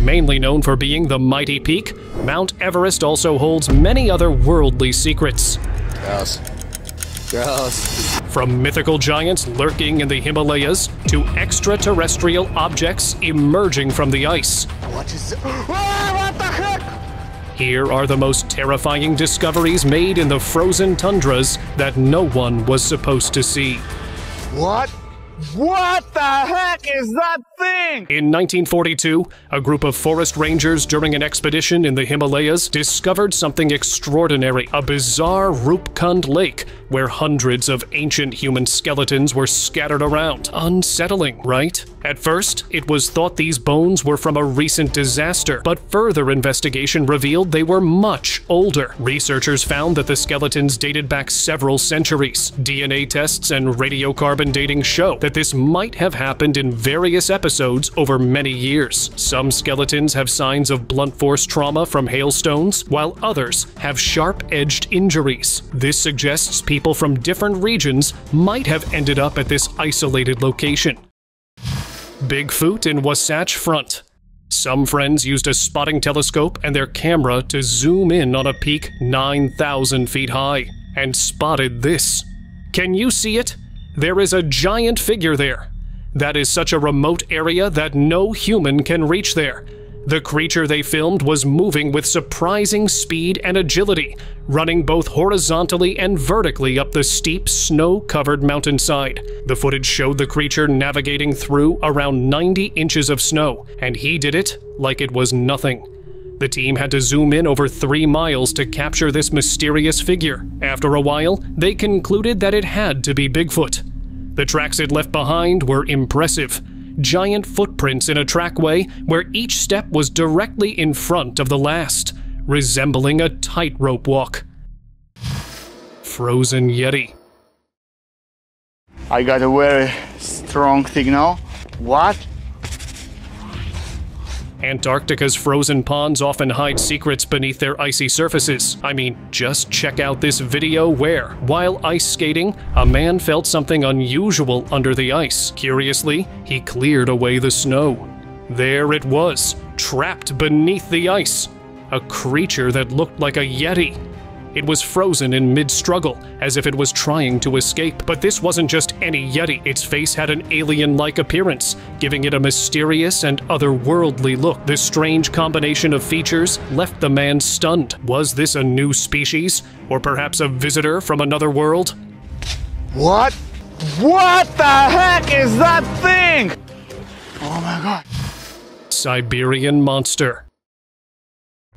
Mainly known for being the mighty peak, Mount Everest also holds many other worldly secrets. Gross. Gross. From mythical giants lurking in the Himalayas to extraterrestrial objects emerging from the ice. What is it? What the heck? Here are the most terrifying discoveries made in the frozen tundras that no one was supposed to see. What? What the heck is that thing? In 1942, a group of forest rangers during an expedition in the Himalayas discovered something extraordinary, a bizarre Rupkund lake where hundreds of ancient human skeletons were scattered around. Unsettling, right? At first, it was thought these bones were from a recent disaster, but further investigation revealed they were much older. Researchers found that the skeletons dated back several centuries. DNA tests and radiocarbon dating show that this might have happened in various episodes over many years. Some skeletons have signs of blunt force trauma from hailstones, while others have sharp-edged injuries. This suggests people from different regions might have ended up at this isolated location. Bigfoot in Wasatch Front. Some friends used a spotting telescope and their camera to zoom in on a peak 9,000 feet high and spotted this. Can you see it? There is a giant figure there. That is such a remote area that no human can reach there. The creature they filmed was moving with surprising speed and agility, running both horizontally and vertically up the steep, snow-covered mountainside. The footage showed the creature navigating through around 90 inches of snow, and he did it like it was nothing. The team had to zoom in over 3 miles to capture this mysterious figure. After a while, they concluded that it had to be Bigfoot. The tracks it left behind were impressive. Giant footprints in a trackway where each step was directly in front of the last, resembling a tightrope walk. Frozen Yeti. I got a very strong signal. What? Antarctica's frozen ponds often hide secrets beneath their icy surfaces. I mean, just check out this video where, while ice skating, a man felt something unusual under the ice. Curiously, he cleared away the snow. There it was, trapped beneath the ice. A creature that looked like a Yeti. It was frozen in mid-struggle, as if it was trying to escape. But this wasn't just any Yeti. Its face had an alien-like appearance, giving it a mysterious and otherworldly look. This strange combination of features left the man stunned. Was this a new species? Or perhaps a visitor from another world? What? What the heck is that thing? Oh my god. Siberian Monster.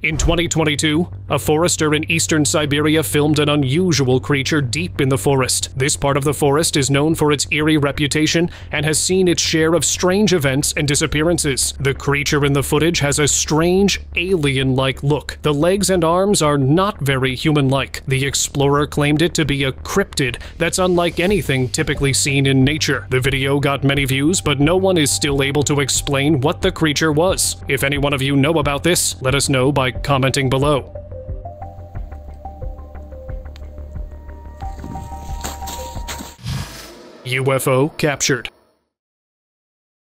In 2022, a forester in eastern Siberia filmed an unusual creature deep in the forest. This part of the forest is known for its eerie reputation and has seen its share of strange events and disappearances. The creature in the footage has a strange, alien-like look. The legs and arms are not very human-like. The explorer claimed it to be a cryptid that's unlike anything typically seen in nature. The video got many views, but no one is still able to explain what the creature was. If any one of you know about this, let us know by commenting below. UFO Captured.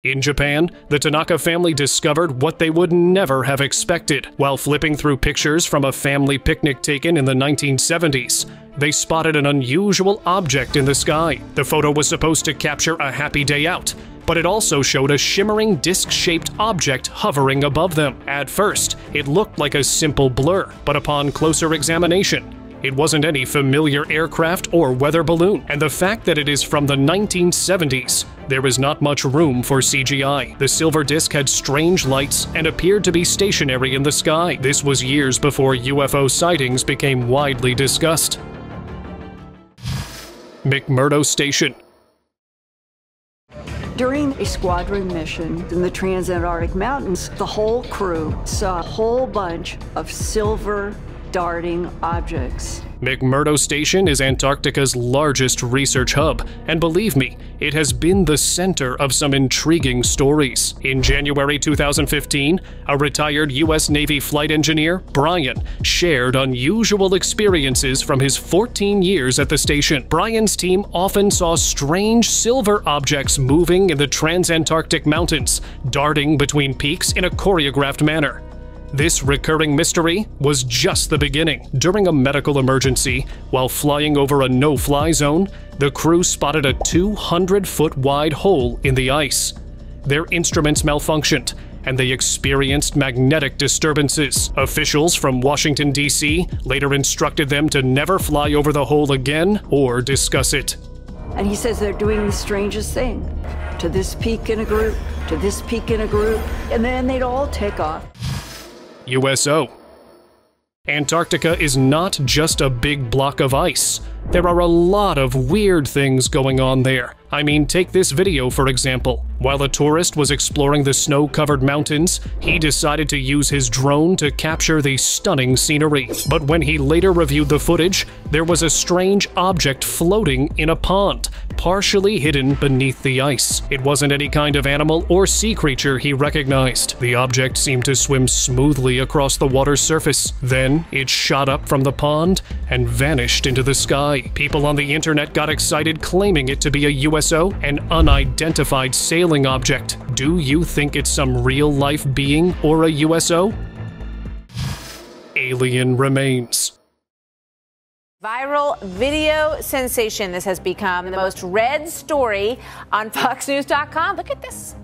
In Japan, the Tanaka family discovered what they would never have expected. While flipping through pictures from a family picnic taken in the 1970s, they spotted an unusual object in the sky. The photo was supposed to capture a happy day out, but it also showed a shimmering disc-shaped object hovering above them. At first, it looked like a simple blur, but upon closer examination, it wasn't any familiar aircraft or weather balloon. And the fact that it is from the 1970s, there is not much room for CGI. The silver disc had strange lights and appeared to be stationary in the sky. This was years before UFO sightings became widely discussed. McMurdo Station. During a squadron mission in the Transantarctic Mountains, the whole crew saw a whole bunch of silver darting objects. McMurdo Station is Antarctica's largest research hub, and believe me, it has been the center of some intriguing stories. In January 2015, a retired U.S. Navy flight engineer, Brian, shared unusual experiences from his 14 years at the station. Brian's team often saw strange silver objects moving in the transantarctic mountains, darting between peaks in a choreographed manner. This recurring mystery was just the beginning. During a medical emergency, while flying over a no-fly zone, the crew spotted a 200-foot wide hole in the ice. Their instruments malfunctioned, and they experienced magnetic disturbances. Officials from Washington, D.C. later instructed them to never fly over the hole again or discuss it. And he says they're doing the strangest thing. To this peak in a group, to this peak in a group, and then they'd all take off. USO. Antarctica is not just a big block of ice. There are a lot of weird things going on there. I mean, take this video for example. While a tourist was exploring the snow-covered mountains, he decided to use his drone to capture the stunning scenery. But when he later reviewed the footage, there was a strange object floating in a pond, partially hidden beneath the ice. It wasn't any kind of animal or sea creature he recognized. The object seemed to swim smoothly across the water's surface. Then it shot up from the pond and vanished into the sky. People on the internet got excited, claiming it to be a USO, an unidentified sailing object. Do you think it's some real-life being or a USO? Alien remains. Viral video sensation. This has become the most read story on FoxNews.com. Look at this.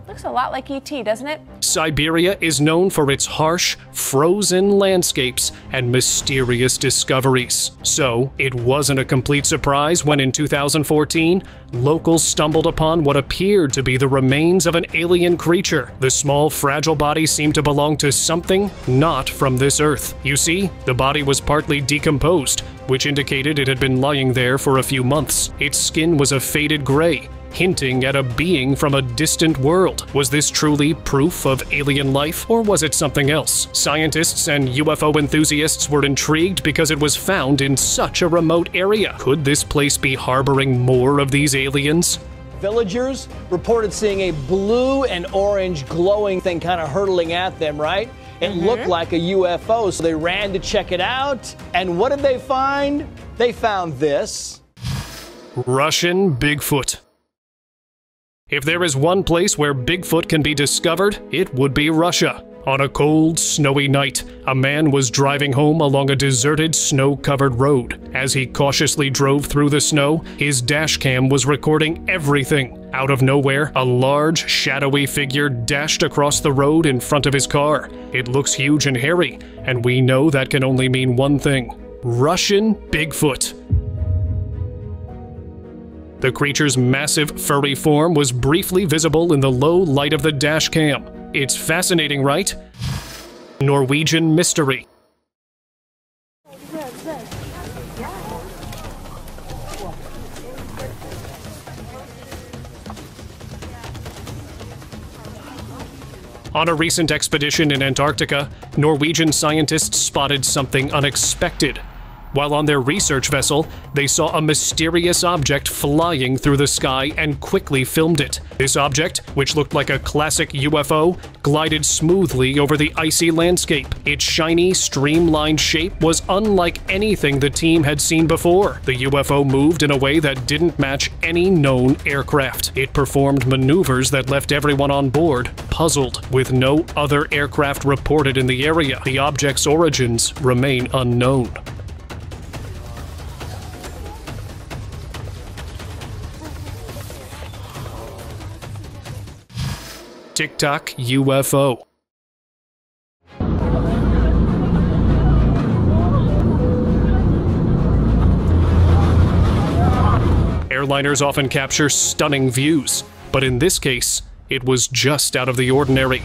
Looks a lot like ET, doesn't it? Siberia is known for its harsh, frozen landscapes and mysterious discoveries. So, it wasn't a complete surprise when in 2014, locals stumbled upon what appeared to be the remains of an alien creature. The small, fragile body seemed to belong to something not from this Earth. You see, the body was partly decomposed, which indicated it had been lying there for a few months. Its skin was a faded gray, hinting at a being from a distant world. Was this truly proof of alien life, or was it something else? Scientists and UFO enthusiasts were intrigued because it was found in such a remote area. Could this place be harboring more of these aliens? Villagers reported seeing a blue and orange glowing thing kind of hurtling at them, right? It looked like a UFO, so they ran to check it out. And what did they find? They found this. Russian Bigfoot. If there is one place where Bigfoot can be discovered, it would be Russia. On a cold, snowy night, a man was driving home along a deserted, snow-covered road. As he cautiously drove through the snow, his dashcam was recording everything. Out of nowhere, a large, shadowy figure dashed across the road in front of his car. It looks huge and hairy, and we know that can only mean one thing: Russian Bigfoot. The creature's massive, furry form was briefly visible in the low light of the dash cam. It's fascinating, right? Norwegian Mystery. On a recent expedition in Antarctica, Norwegian scientists spotted something unexpected. While on their research vessel, they saw a mysterious object flying through the sky and quickly filmed it. This object, which looked like a classic UFO, glided smoothly over the icy landscape. Its shiny, streamlined shape was unlike anything the team had seen before. The UFO moved in a way that didn't match any known aircraft. It performed maneuvers that left everyone on board puzzled. With no other aircraft reported in the area, the object's origins remain unknown. Tic Tac UFO. Airliners often capture stunning views, but in this case, it was just out of the ordinary.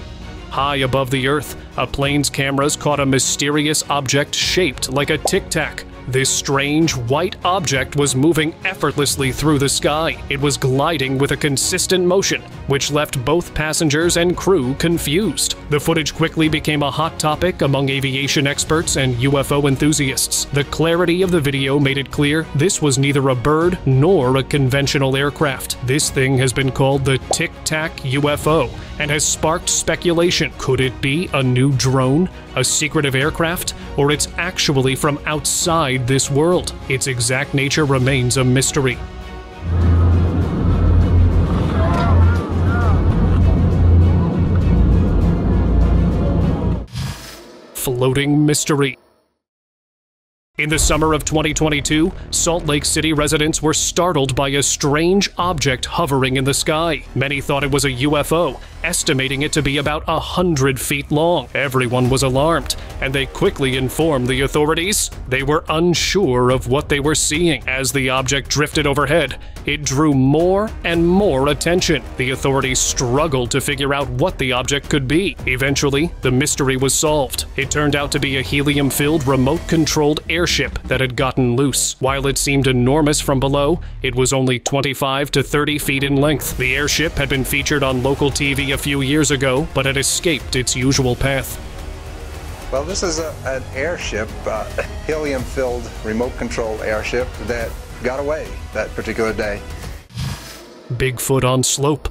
High above the Earth, a plane's cameras caught a mysterious object shaped like a tic tac. This strange white object was moving effortlessly through the sky. It was gliding with a consistent motion, which left both passengers and crew confused. The footage quickly became a hot topic among aviation experts and UFO enthusiasts. The clarity of the video made it clear this was neither a bird nor a conventional aircraft. This thing has been called the Tic Tac UFO and has sparked speculation. Could it be a new drone, a secretive aircraft, or it's actually from outside this world? Its exact nature remains a mystery. Floating mystery. In the summer of 2022, Salt Lake City residents were startled by a strange object hovering in the sky. Many thought it was a UFO, estimating it to be about 100 feet long. Everyone was alarmed, and they quickly informed the authorities. They were unsure of what they were seeing. As the object drifted overhead, it drew more and more attention. The authorities struggled to figure out what the object could be. Eventually, the mystery was solved. It turned out to be a helium-filled, remote-controlled airship that had gotten loose. While it seemed enormous from below, it was only 25 to 30 feet in length. The airship had been featured on local TV a few years ago, but had escaped its usual path. Well, this is an airship, helium-filled, remote-controlled airship that got away that particular day. Bigfoot on slope.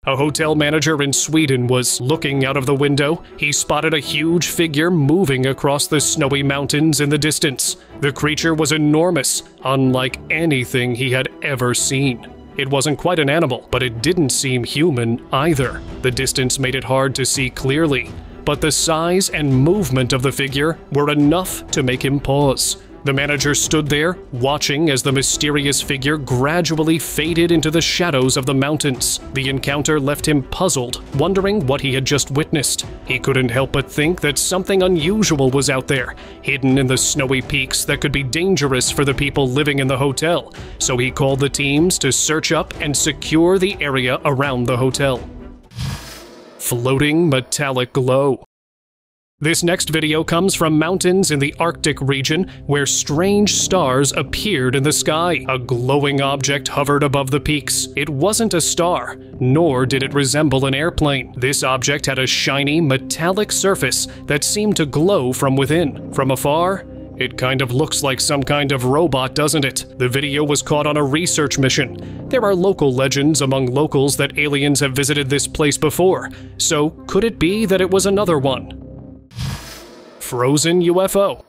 A hotel manager in Sweden was looking out of the window. He spotted a huge figure moving across the snowy mountains in the distance. The creature was enormous, unlike anything he had ever seen. It wasn't quite an animal, but it didn't seem human either. The distance made it hard to see clearly, but the size and movement of the figure were enough to make him pause. The manager stood there, watching as the mysterious figure gradually faded into the shadows of the mountains. The encounter left him puzzled, wondering what he had just witnessed. He couldn't help but think that something unusual was out there, hidden in the snowy peaks that could be dangerous for the people living in the hotel. So he called the teams to search up and secure the area around the hotel. Floating metallic glow. This next video comes from mountains in the Arctic region where strange stars appeared in the sky. A glowing object hovered above the peaks. It wasn't a star, nor did it resemble an airplane. This object had a shiny, metallic surface that seemed to glow from within. From afar, it kind of looks like some kind of robot, doesn't it? The video was caught on a research mission. There are local legends among locals that aliens have visited this place before. So could it be that it was another one? Frozen UFO.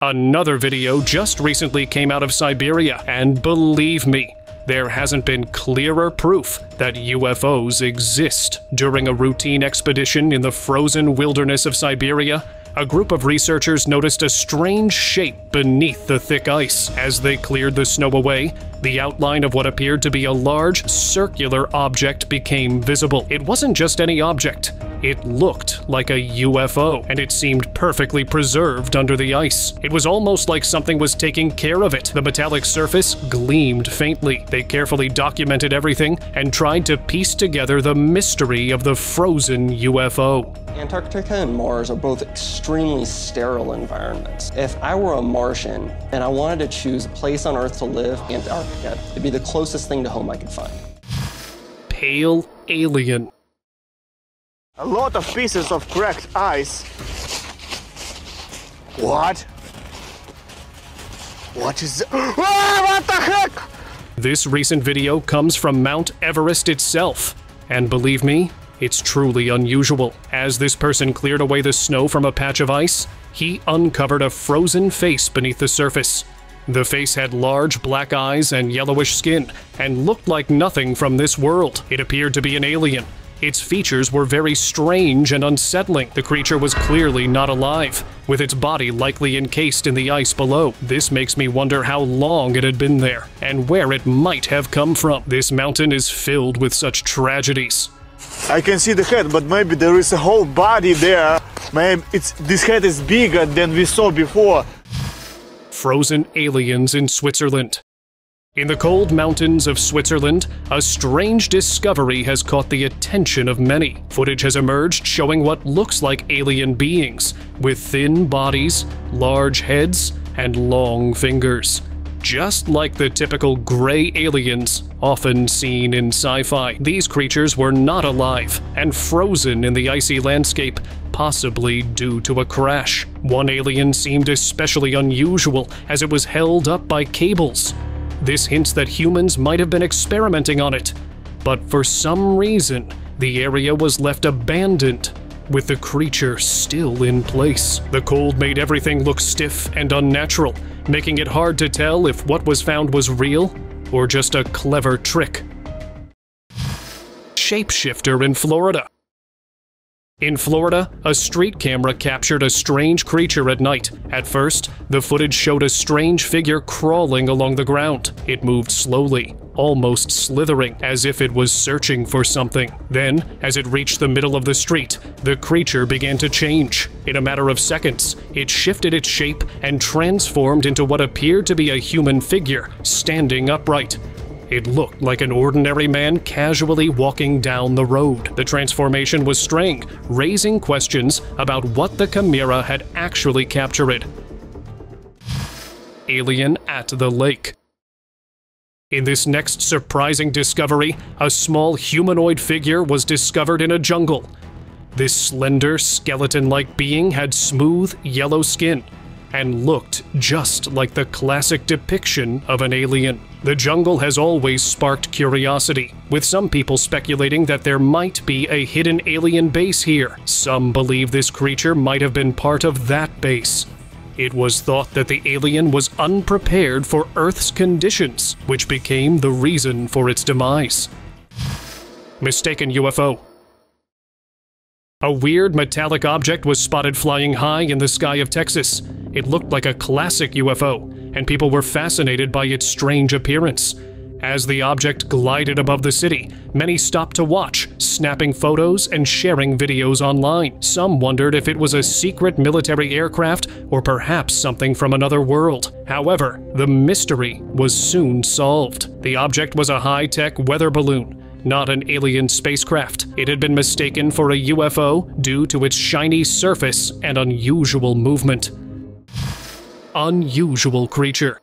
Another video just recently came out of Siberia, and believe me, there hasn't been clearer proof that UFOs exist. During a routine expedition in the frozen wilderness of Siberia, a group of researchers noticed a strange shape beneath the thick ice. As they cleared the snow away, the outline of what appeared to be a large, circular object became visible. It wasn't just any object. It looked like a UFO, and it seemed perfectly preserved under the ice. It was almost like something was taking care of it. The metallic surface gleamed faintly. They carefully documented everything and tried to piece together the mystery of the frozen UFO. Antarctica and Mars are both extremely sterile environments. If I were a Martian and I wanted to choose a place on Earth to live, Antarctica, it'd be the closest thing to home I could find. Pale alien. A lot of pieces of cracked ice. What? What is that? Ah, what the heck? This recent video comes from Mount Everest itself, and believe me, it's truly unusual. As this person cleared away the snow from a patch of ice, he uncovered a frozen face beneath the surface. The face had large black eyes and yellowish skin, and looked like nothing from this world. It appeared to be an alien. Its features were very strange and unsettling. The creature was clearly not alive, with its body likely encased in the ice below. This makes me wonder how long it had been there, and where it might have come from. This mountain is filled with such tragedies. I can see the head, but maybe there is a whole body there. Maybe this head is bigger than we saw before. Frozen aliens in Switzerland. In the cold mountains of Switzerland, a strange discovery has caught the attention of many. Footage has emerged showing what looks like alien beings, with thin bodies, large heads, and long fingers. Just like the typical gray aliens often seen in sci-fi, these creatures were not alive and frozen in the icy landscape, possibly due to a crash. One alien seemed especially unusual as it was held up by cables. This hints that humans might have been experimenting on it, but for some reason, the area was left abandoned, with the creature still in place. The cold made everything look stiff and unnatural, making it hard to tell if what was found was real or just a clever trick. Shapeshifter in Florida. In Florida, a street camera captured a strange creature at night. At first, the footage showed a strange figure crawling along the ground. It moved slowly, almost slithering, as if it was searching for something. Then, as it reached the middle of the street, the creature began to change. In a matter of seconds, it shifted its shape and transformed into what appeared to be a human figure, standing upright. It looked like an ordinary man casually walking down the road. The transformation was strange, raising questions about what the camera had actually captured. Alien at the lake. In this next surprising discovery, a small humanoid figure was discovered in a jungle. This slender, skeleton-like being had smooth, yellow skin and looked just like the classic depiction of an alien. The jungle has always sparked curiosity, with some people speculating that there might be a hidden alien base here. Some believe this creature might have been part of that base. It was thought that the alien was unprepared for Earth's conditions, which became the reason for its demise. Mistaken UFO. A weird metallic object was spotted flying high in the sky of Texas. It looked like a classic UFO, and people were fascinated by its strange appearance. As the object glided above the city, many stopped to watch, snapping photos and sharing videos online. Some wondered if it was a secret military aircraft or perhaps something from another world. However, the mystery was soon solved. The object was a high-tech weather balloon, not an alien spacecraft. It had been mistaken for a UFO due to its shiny surface and unusual movement. Unusual creature.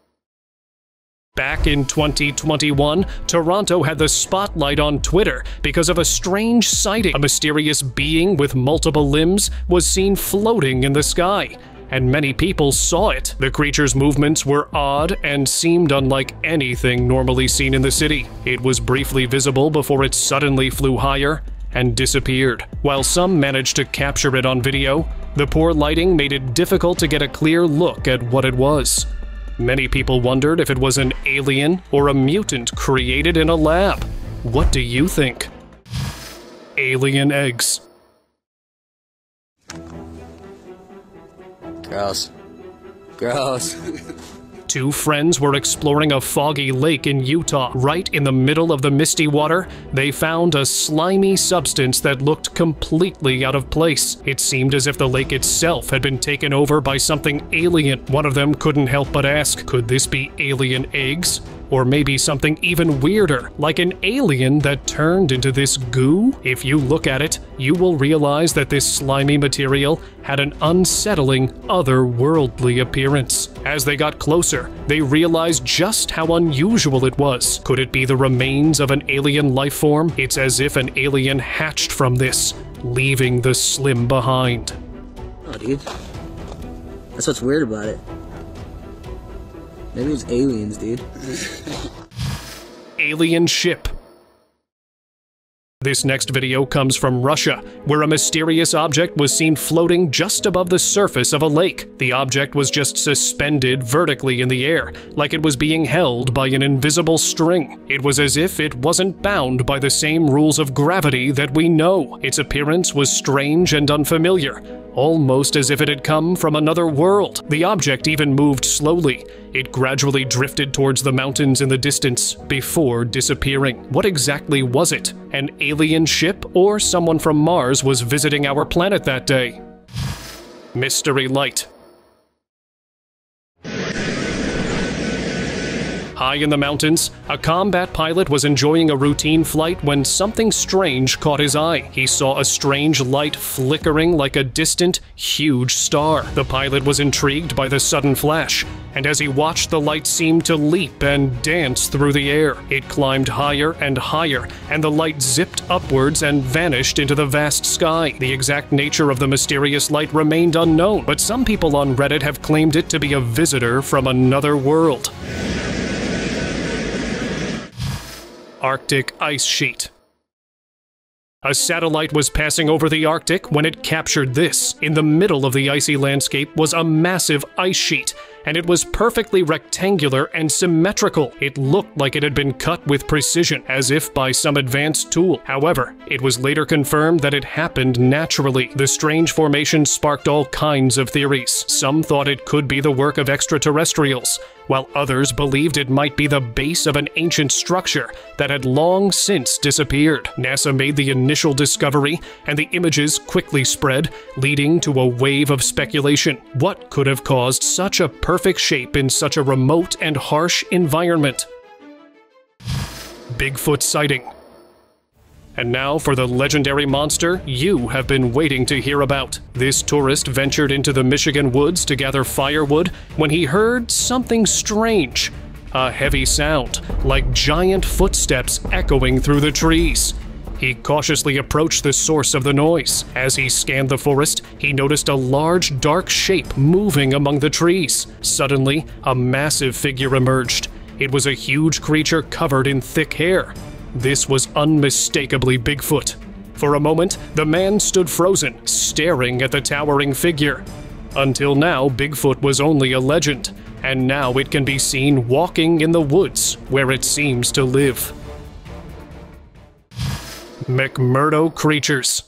Back in 2021, Toronto had the spotlight on Twitter because of a strange sighting. A mysterious being with multiple limbs was seen floating in the sky, and many people saw it. The creature's movements were odd and seemed unlike anything normally seen in the city. It was briefly visible before it suddenly flew higher and disappeared. While some managed to capture it on video, the poor lighting made it difficult to get a clear look at what it was. Many people wondered if it was an alien or a mutant created in a lab. What do you think? Alien eggs. Gross. Gross. Two friends were exploring a foggy lake in Utah. Right in the middle of the misty water, they found a slimy substance that looked completely out of place. It seemed as if the lake itself had been taken over by something alien. One of them couldn't help but ask, could this be alien eggs? Or maybe something even weirder, like an alien that turned into this goo? If you look at it, you will realize that this slimy material had an unsettling, otherworldly appearance. As they got closer, they realized just how unusual it was. Could it be the remains of an alien life form? It's as if an alien hatched from this, leaving the slim behind. Oh, dude. That's what's weird about it. Maybe it's aliens, dude. Alien ship. This next video comes from Russia, where a mysterious object was seen floating just above the surface of a lake. The object was just suspended vertically in the air, like it was being held by an invisible string. It was as if it wasn't bound by the same rules of gravity that we know. Its appearance was strange and unfamiliar, almost as if it had come from another world. The object even moved slowly. It gradually drifted towards the mountains in the distance before disappearing. What exactly was it? An alien ship or someone from Mars was visiting our planet that day? Mystery light. High in the mountains, a combat pilot was enjoying a routine flight when something strange caught his eye. He saw a strange light flickering like a distant, huge star. The pilot was intrigued by the sudden flash, and as he watched, the light seemed to leap and dance through the air. It climbed higher and higher, and the light zipped upwards and vanished into the vast sky. The exact nature of the mysterious light remained unknown, but some people on Reddit have claimed it to be a visitor from another world. Arctic ice sheet. A satellite was passing over the Arctic when it captured this. In the middle of the icy landscape was a massive ice sheet, and it was perfectly rectangular and symmetrical. It looked like it had been cut with precision, as if by some advanced tool. However, it was later confirmed that it happened naturally. The strange formation sparked all kinds of theories. Some thought it could be the work of extraterrestrials, while others believed it might be the base of an ancient structure that had long since disappeared. NASA made the initial discovery, and the images quickly spread, leading to a wave of speculation. What could have caused such a perfect shape in such a remote and harsh environment? Bigfoot sighting. And now for the legendary monster you have been waiting to hear about. This tourist ventured into the Michigan woods to gather firewood when he heard something strange. A heavy sound, like giant footsteps echoing through the trees. He cautiously approached the source of the noise. As he scanned the forest, he noticed a large, dark shape moving among the trees. Suddenly, a massive figure emerged. It was a huge creature covered in thick hair. This was unmistakably Bigfoot. For a moment, the man stood frozen, staring at the towering figure. Until now, Bigfoot was only a legend, and now it can be seen walking in the woods where it seems to live. McMurdo creatures.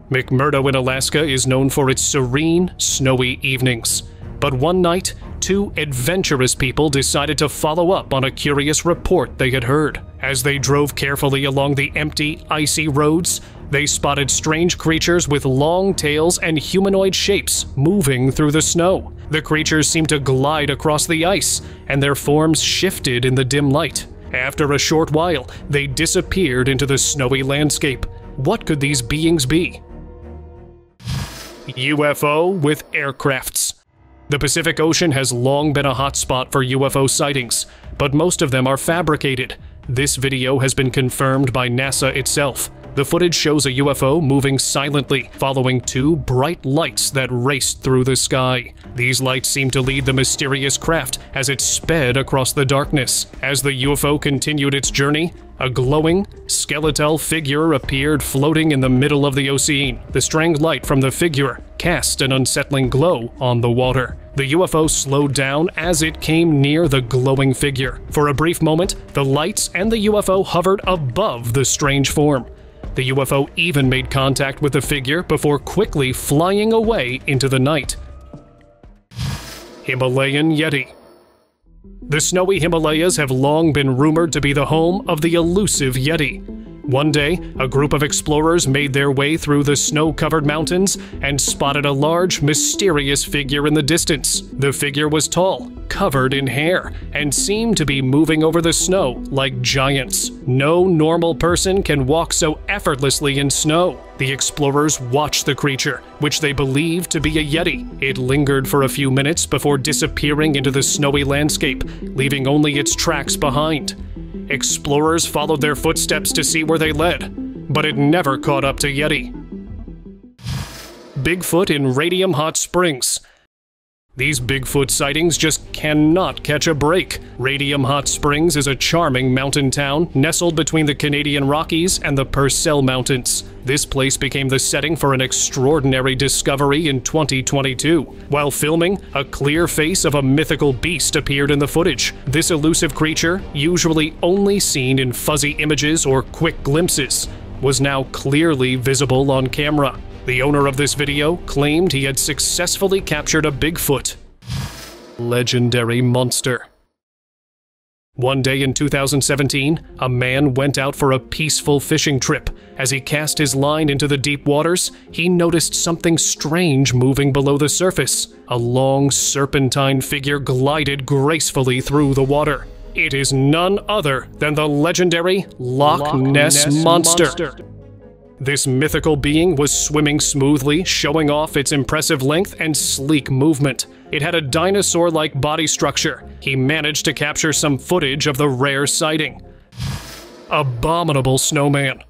McMurdo in Alaska is known for its serene, snowy evenings. But one night, two adventurous people decided to follow up on a curious report they had heard. As they drove carefully along the empty, icy roads, they spotted strange creatures with long tails and humanoid shapes moving through the snow. The creatures seemed to glide across the ice, and their forms shifted in the dim light. After a short while, they disappeared into the snowy landscape. What could these beings be? UFO with aircrafts. The Pacific Ocean has long been a hotspot for UFO sightings, but most of them are fabricated. This video has been confirmed by NASA itself. The footage shows a UFO moving silently, following two bright lights that raced through the sky. These lights seemed to lead the mysterious craft as it sped across the darkness. As the UFO continued its journey, a glowing, skeletal figure appeared floating in the middle of the ocean. The strange light from the figure cast an unsettling glow on the water. The UFO slowed down as it came near the glowing figure. For a brief moment, the lights and the UFO hovered above the strange form. The UFO even made contact with the figure before quickly flying away into the night. Himalayan Yeti. The snowy Himalayas have long been rumored to be the home of the elusive Yeti. One day, a group of explorers made their way through the snow-covered mountains and spotted a large, mysterious figure in the distance. The figure was tall, covered in hair, and seemed to be moving over the snow like giants. No normal person can walk so effortlessly in snow. The explorers watched the creature, which they believed to be a Yeti. It lingered for a few minutes before disappearing into the snowy landscape, leaving only its tracks behind. Explorers followed their footsteps to see where they led, but it never caught up to Yeti. Bigfoot in Radium Hot Springs. These Bigfoot sightings just cannot catch a break. Radium Hot Springs is a charming mountain town nestled between the Canadian Rockies and the Purcell Mountains. This place became the setting for an extraordinary discovery in 2022. While filming, a clear face of a mythical beast appeared in the footage. This elusive creature, usually only seen in fuzzy images or quick glimpses, was now clearly visible on camera. The owner of this video claimed he had successfully captured a Bigfoot. Legendary monster. One day in 2017, a man went out for a peaceful fishing trip. As he cast his line into the deep waters, he noticed something strange moving below the surface. A long serpentine figure glided gracefully through the water. It is none other than the legendary Loch Ness Monster. This mythical being was swimming smoothly, showing off its impressive length and sleek movement. It had a dinosaur-like body structure. He managed to capture some footage of the rare sighting. Abominable snowman.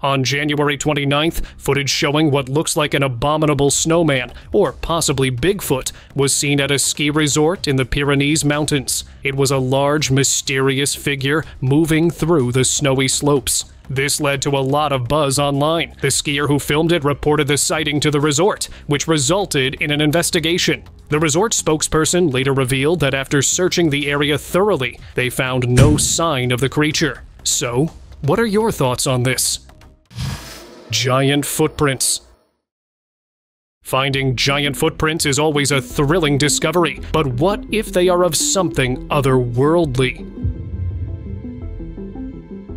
On January 29th, footage showing what looks like an abominable snowman, or possibly Bigfoot, was seen at a ski resort in the Pyrenees Mountains. It was a large, mysterious figure moving through the snowy slopes. This led to a lot of buzz online. The skier who filmed it reported the sighting to the resort, which resulted in an investigation. The resort spokesperson later revealed that after searching the area thoroughly, they found no sign of the creature. So, what are your thoughts on this? Giant footprints. Finding giant footprints is always a thrilling discovery, but what if they are of something otherworldly?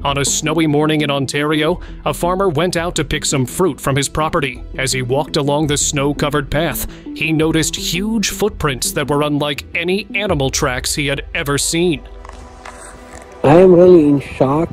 On a snowy morning in Ontario, a farmer went out to pick some fruit from his property. As he walked along the snow-covered path, he noticed huge footprints that were unlike any animal tracks he had ever seen. I am really in shock.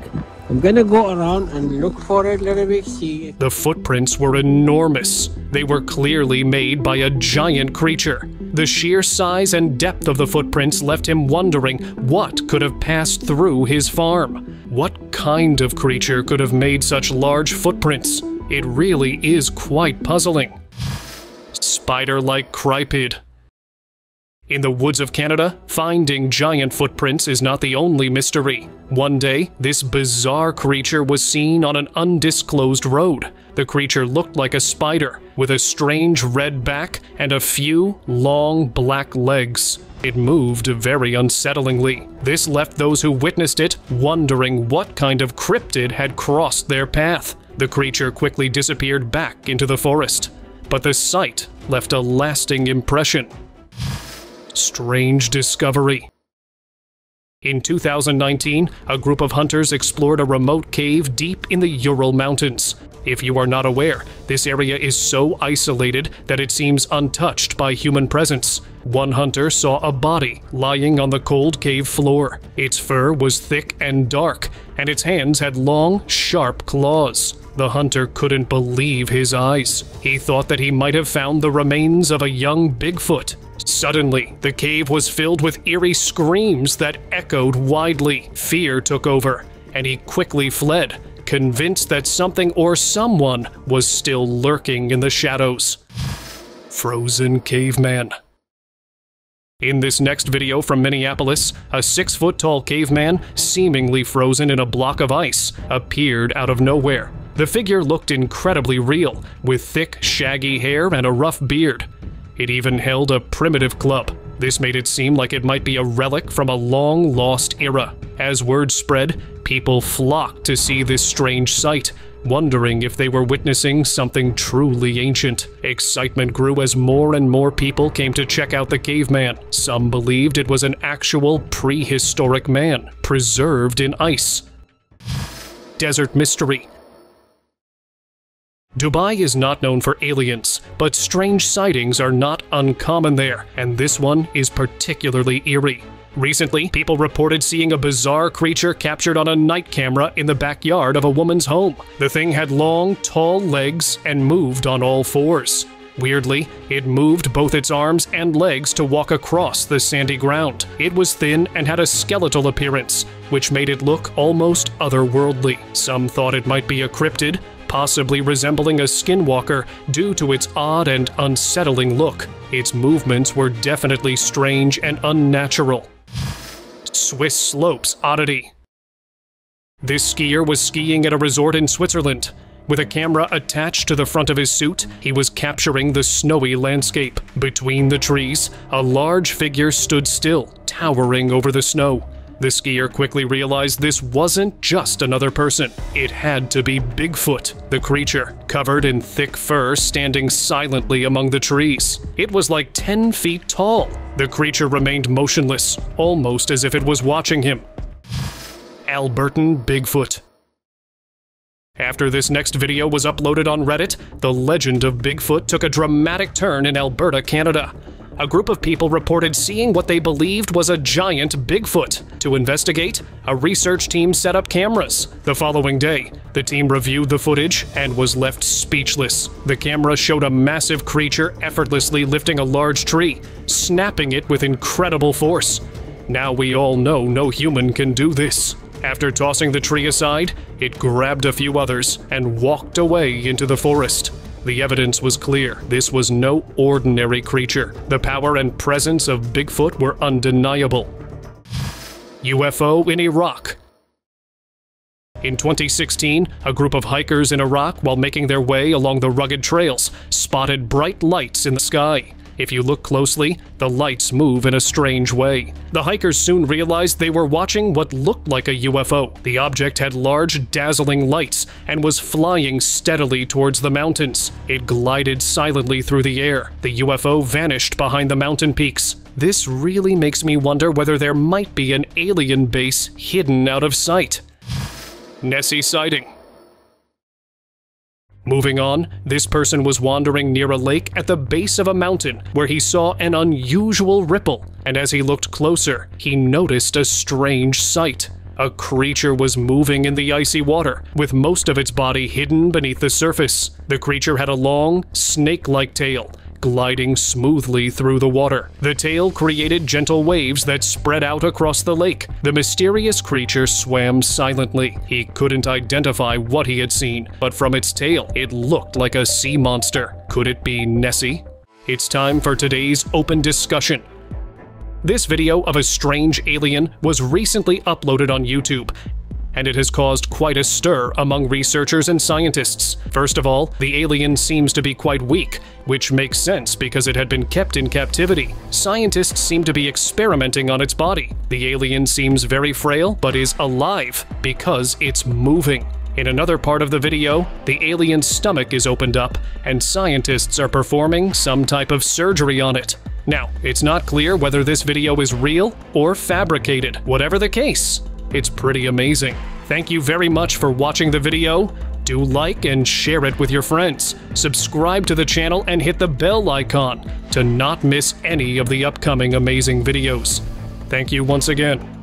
I'm gonna go around and look for it a little bit, see. The footprints were enormous. They were clearly made by a giant creature. The sheer size and depth of the footprints left him wondering what could have passed through his farm. What kind of creature could have made such large footprints? It really is quite puzzling. Spider-like cryptid. In the woods of Canada, finding giant footprints is not the only mystery. One day, this bizarre creature was seen on an undisclosed road. The creature looked like a spider, with a strange red back and a few long black legs. It moved very unsettlingly. This left those who witnessed it wondering what kind of cryptid had crossed their path. The creature quickly disappeared back into the forest. But the sight left a lasting impression. Strange discovery. In 2019, a group of hunters explored a remote cave deep in the Ural Mountains. If you are not aware, this area is so isolated that it seems untouched by human presence. One hunter saw a body lying on the cold cave floor. Its fur was thick and dark, and its hands had long, sharp claws. The hunter couldn't believe his eyes. He thought that he might have found the remains of a young Bigfoot. Suddenly, the cave was filled with eerie screams that echoed widely. Fear took over, and he quickly fled, convinced that something or someone was still lurking in the shadows. Frozen caveman. In this next video from Minneapolis, a 6-foot-tall caveman, seemingly frozen in a block of ice, appeared out of nowhere. The figure looked incredibly real, with thick, shaggy hair and a rough beard. It even held a primitive club. This made it seem like it might be a relic from a long-lost era. As word spread, people flocked to see this strange sight, wondering if they were witnessing something truly ancient. Excitement grew as more and more people came to check out the caveman. Some believed it was an actual prehistoric man, preserved in ice. Desert mystery. Dubai is not known for aliens, but strange sightings are not uncommon there, and this one is particularly eerie. Recently, people reported seeing a bizarre creature captured on a night camera in the backyard of a woman's home. The thing had long, tall legs and moved on all fours. Weirdly, it moved both its arms and legs to walk across the sandy ground. It was thin and had a skeletal appearance, which made it look almost otherworldly. Some thought it might be a cryptid, possibly resembling a skinwalker due to its odd and unsettling look. Its movements were definitely strange and unnatural. Swiss slopes oddity. This skier was skiing at a resort in Switzerland. With a camera attached to the front of his suit, he was capturing the snowy landscape. Between the trees, a large figure stood still, towering over the snow. The skier quickly realized this wasn't just another person. It had to be Bigfoot, the creature, covered in thick fur, standing silently among the trees. It was like 10 feet tall. The creature remained motionless, almost as if it was watching him. Alberton Bigfoot. After this next video was uploaded on Reddit, the legend of Bigfoot took a dramatic turn in Alberta, Canada. a group of people reported seeing what they believed was a giant Bigfoot. To investigate, a research team set up cameras. The following day, the team reviewed the footage and was left speechless. The camera showed a massive creature effortlessly lifting a large tree, snapping it with incredible force. Now we all know no human can do this. After tossing the tree aside, it grabbed a few others and walked away into the forest. The evidence was clear. This was no ordinary creature. The power and presence of Bigfoot were undeniable. UFO in Iraq. In 2016, a group of hikers in Iraq, while making their way along the rugged trails, spotted bright lights in the sky. If you look closely, the lights move in a strange way. The hikers soon realized they were watching what looked like a UFO. The object had large, dazzling lights and was flying steadily towards the mountains. It glided silently through the air. The UFO vanished behind the mountain peaks. This really makes me wonder whether there might be an alien base hidden out of sight. Nessie sighting. Moving on, this person was wandering near a lake at the base of a mountain where he saw an unusual ripple, and as he looked closer, he noticed a strange sight. A creature was moving in the icy water, with most of its body hidden beneath the surface. The creature had a long, snake-like tail, gliding smoothly through the water. The tail created gentle waves that spread out across the lake. The mysterious creature swam silently. He couldn't identify what he had seen, but from its tail, it looked like a sea monster. Could it be Nessie? It's time for today's open discussion. This video of a strange alien was recently uploaded on YouTube, and it has caused quite a stir among researchers and scientists. First of all, the alien seems to be quite weak, which makes sense because it had been kept in captivity. Scientists seem to be experimenting on its body. The alien seems very frail, but is alive because it's moving. In another part of the video, the alien's stomach is opened up, and scientists are performing some type of surgery on it. Now, it's not clear whether this video is real or fabricated. Whatever the case, it's pretty amazing. Thank you very much for watching the video. Do like and share it with your friends. Subscribe to the channel and hit the bell icon to not miss any of the upcoming amazing videos. Thank you once again.